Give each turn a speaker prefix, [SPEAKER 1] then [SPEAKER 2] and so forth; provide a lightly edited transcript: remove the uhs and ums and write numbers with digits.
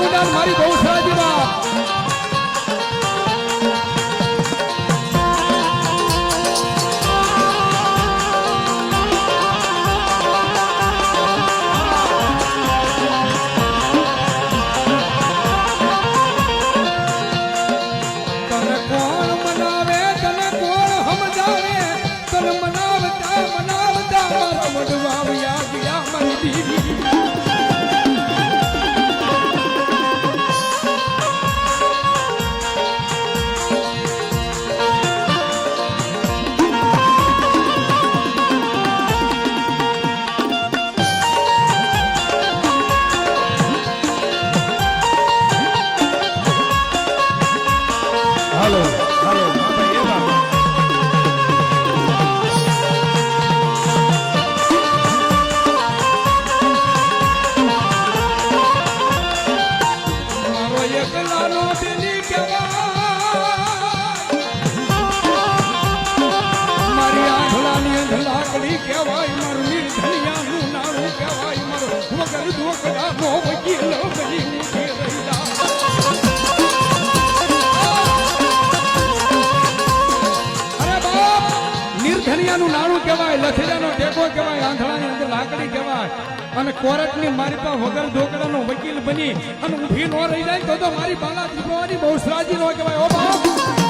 [SPEAKER 1] ચામુંડા મારી ગૌશાળા બાપ નાણું કહેવાય, લથેડાનો ટેકો કહેવાય, આંધળાની અંદર લાકડી કહેવાય અને કોર્ટની મારી પાસે વગર ઢોકળાનો વકીલ બની અને ઊભી ન રહી જાય તો મારી બાલા દીકરાની બહુ સરાજી ન કહેવાય. ઓ બાપ